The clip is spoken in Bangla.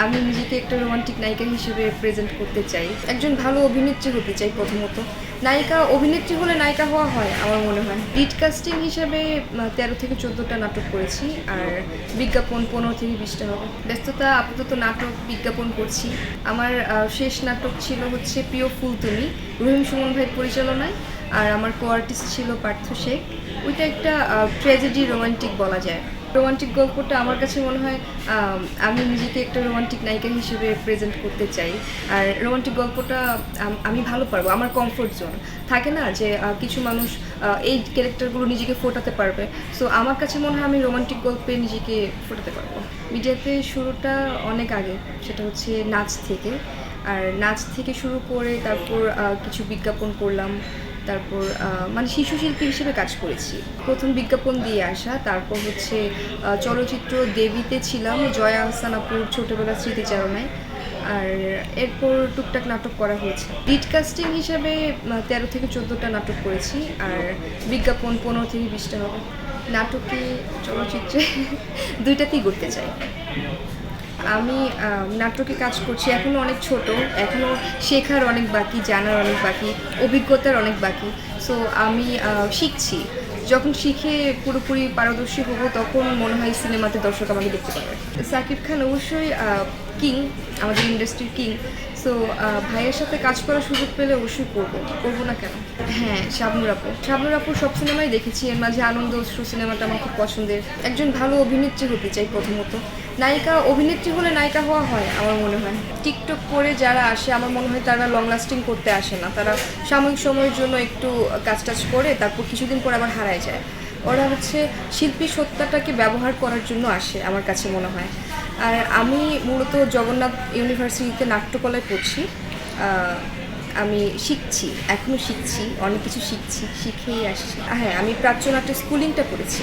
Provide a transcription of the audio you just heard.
আমি নিজেকে একটা রোমান্টিক নায়িকা হিসেবে প্রেজেন্ট করতে চাই। একজন ভালো অভিনেত্রী হতে চাই প্রথমত। নায়িকা অভিনেত্রী হলে নায়িকা হওয়া হয় আমার মনে হয়। লিড কাস্টিং হিসাবে 13 থেকে 14টা নাটক করেছি, আর বিজ্ঞাপন 15 থেকে 20টা হবে। ব্যস্ততা আপাতত নাটক বিজ্ঞাপন করছি। আমার শেষ নাটক ছিল হচ্ছে প্রিয় ফুল তুমি, রহিম সুমন ভাইয়ের পরিচালনায়। আর আমার কো আর্টিস্ট ছিল পার্থ শেখ। ওইটা একটা ট্র্যাজেডি রোমান্টিক বলা যায়। রোমান্টিক গল্পটা আমার কাছে মনে হয় আমি নিজেকে একটা রোমান্টিক নায়িকা হিসেবে প্রেজেন্ট করতে চাই। আর রোমান্টিক গল্পটা আমি ভালো পারবো, আমার কমফোর্ট জোন থাকে না যে কিছু মানুষ এই ক্যারেক্টারগুলো নিজেকে ফোটাতে পারবে। সো আমার কাছে মনে হয় আমি রোমান্টিক গল্পে নিজেকে ফোটাতে পারবো। মিডিয়াতে শুরুটা অনেক আগে, সেটা হচ্ছে নাচ থেকে। আর নাচ থেকে শুরু করে তারপর কিছু বিজ্ঞাপন করলাম, তারপর মানে শিশু শিল্পী হিসেবে কাজ করেছি। প্রথম বিজ্ঞাপন দিয়ে আসা, তারপর হচ্ছে চলচ্চিত্র দেবীতে ছিলাম, জয়া আহসান আপুর ছোটোবেলার স্মৃতিচারণায়। আর এরপর টুকটাক নাটক করা হয়েছে। লিড কাস্টিং হিসাবে 13 থেকে 14টা নাটক করেছি, আর বিজ্ঞাপন 15 থেকে 20টা হবে। নাটকে, চলচ্চিত্রে দুইটাতেই করতে চাই। আমি নাটকে কাজ করছি, এখনও অনেক ছোট, এখনও শেখার অনেক বাকি, জানার অনেক বাকি, অভিজ্ঞতার অনেক বাকি। সো আমি শিখছি। যখন শিখে পুরোপুরি পারদর্শী হব তখন মনে হয় সিনেমাতে দর্শক আমাকে দেখতে পাবে। সাকিব খান অবশ্যই কিং, আমাদের ইন্ডাস্ট্রির কিং। সো ভাইয়ের সাথে কাজ করার সুযোগ পেলে অবশ্যই করবো না কেন। হ্যাঁ, শাবনূর আপুর সব সিনেমাই দেখেছি, এর মাঝে আনন্দ অশ্রু সিনেমাটা আমার খুব পছন্দের। একজন ভালো অভিনেত্রী হতে চাই প্রথমত। নায়িকা অভিনেত্রী হলে নায়িকা হওয়া হয় আমার মনে হয়। টিকটক করে যারা আসে আমার মনে হয় তারা লং লাস্টিং করতে আসে না, তারা সাময়িক সময়ের জন্য একটু কাজ টাজ করে তারপর কিছুদিন পর আবার হারায় যায়। ওরা হচ্ছে শিল্পী সত্তাটাকে ব্যবহার করার জন্য আসে আমার কাছে মনে হয়। আর আমি মূলত জগন্নাথ ইউনিভার্সিটিতে নাট্যকলায় পড়ছি। আমি শিখছি, এখনও শিখছি, অনেক কিছু শিখেই আসছি। হ্যাঁ, আমি প্রাচ্য নাট্যে স্কুলিংটা করেছি।